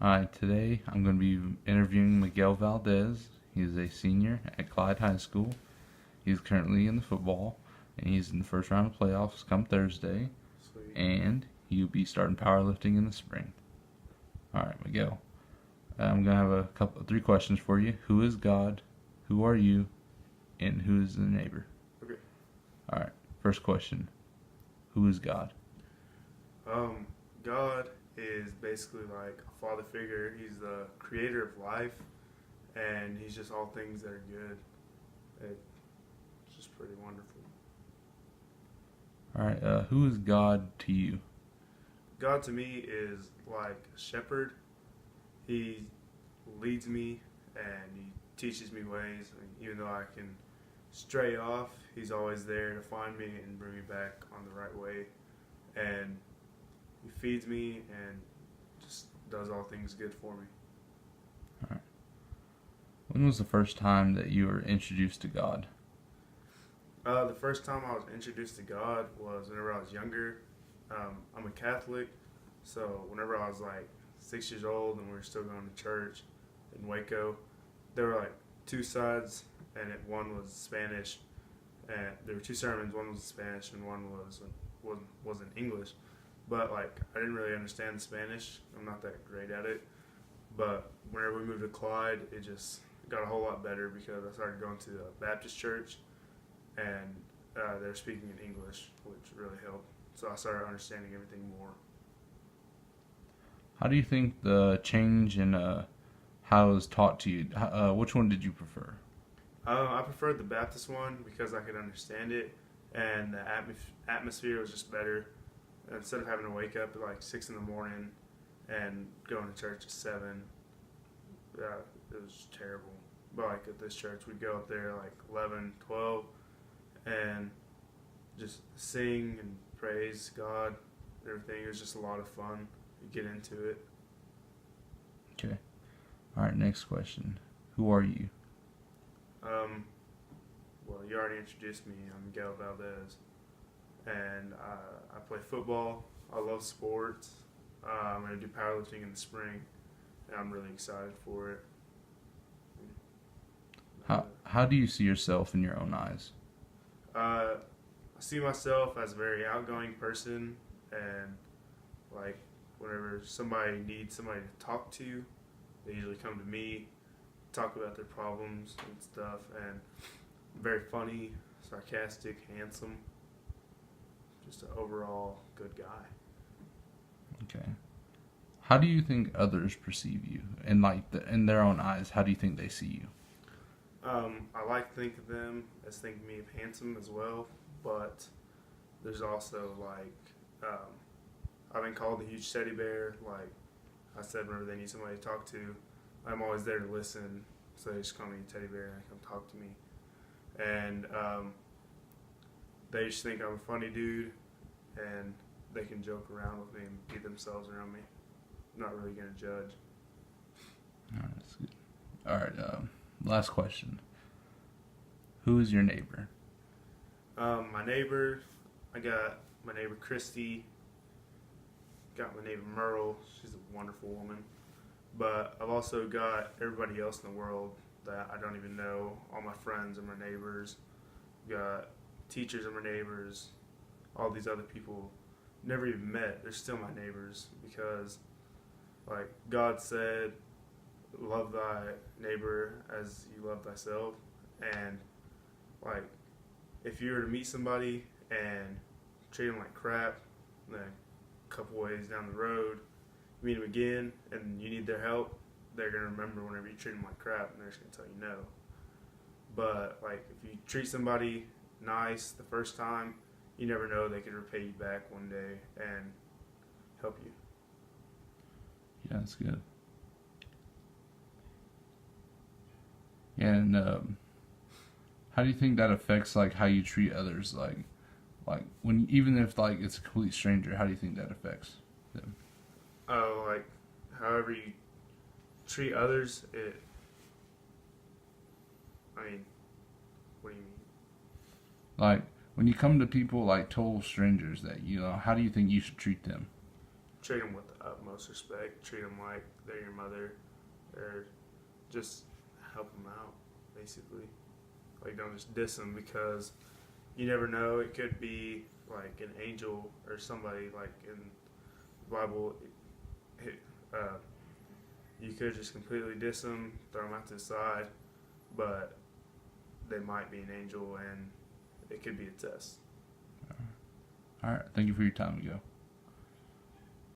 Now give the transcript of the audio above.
Hi, today I'm going to be interviewing Miguel Valdez. He is a senior at Clyde High School. He is currently in the football, and he's in the first round of playoffs come Thursday, Sweet. and he'll be starting powerlifting in the spring. All right, Miguel. I'm going to have three questions for you. Who is God? Who are you? And who is the neighbor? Okay. All right, first question. Who is God? God is basically like a father figure. He's the creator of life, and he's just all things that are good. It's just pretty wonderful. All right, who is God to you? God to me is like a shepherd. He leads me and he teaches me ways. And even though I can stray off, he's always there to find me and bring me back on the right way. And he feeds me and just does all things good for me. All right. When was the first time that you were introduced to God? The first time I was introduced to God was whenever I was younger. I'm a Catholic, so whenever I was like 6 years old and we were still going to church in Waco, there were like two sides, and one was Spanish, and there were two sermons. One was in Spanish and one was in English. But like I didn't really understand Spanish. I'm not that great at it. But whenever we moved to Clyde, it just got a whole lot better because I started going to the Baptist church, and they're speaking in English, which really helped. So I started understanding everything more. How do you think the change in how it was taught to you, which one did you prefer? I preferred the Baptist one because I could understand it, and the atmosphere was just better. Instead of having to wake up at like 6 in the morning and going to church at 7, it was terrible. But like at this church, we'd go up there like 11, 12, and just sing and praise God. Everything. It was just a lot of fun. You get into it. Okay. All right, next question. Who are you? Well, you already introduced me. I'm Miguel Valdez, and I play football. I love sports. I'm going to do powerlifting in the spring, and I'm really excited for it. How do you see yourself in your own eyes? I see myself as a very outgoing person, and like whenever somebody needs somebody to talk to, they usually come to me, talk about their problems and stuff, and I'm very funny, sarcastic, handsome, just an overall good guy. Okay. How do you think others perceive you, and in their own eyes? How do you think they see you? I like to think of them as thinking me of handsome as well, but there's also like I've been called the huge teddy bear. Like I said, whenever they need somebody to talk to, I'm always there to listen. So they just call me teddy bear and they come talk to me, and they just think I'm a funny dude, and they can joke around with me and be themselves around me. I'm not really gonna judge. All right, that's good. All right, last question. Who is your neighbor? My neighbor, I got my neighbor Christy, got my neighbor Merle. She's a wonderful woman. But I've also got everybody else in the world that I don't even know. All my friends are my neighbors. Got teachers are my neighbors. All these other people never even met. They're still my neighbors because, like God said, love thy neighbor as you love thyself. And like, if you were to meet somebody and treat them like crap, then a couple ways down the road, you meet them again and you need their help, they're going to remember whenever you treat them like crap, and they're just going to tell you no. But like, if you treat somebody nice the first time, you never know, they could repay you back one day and help you. Yeah, that's good. Yeah, and how do you think that affects like how you treat others? Like when even if like it's a complete stranger, how do you think that affects them? Oh, like however you treat others, I mean, what do you mean? Like when you come to people like total strangers that you know, how do you think you should treat them? treat them with the utmost respect. Treat them like they're your mother, or just help them out, basically. Like, don't just diss them, because you never know. It could be like an angel or somebody, like in the Bible. You could just completely diss them, throw them out to the side, but they might be an angel, and it could be a test. All right. Thank you for your time, Miguel.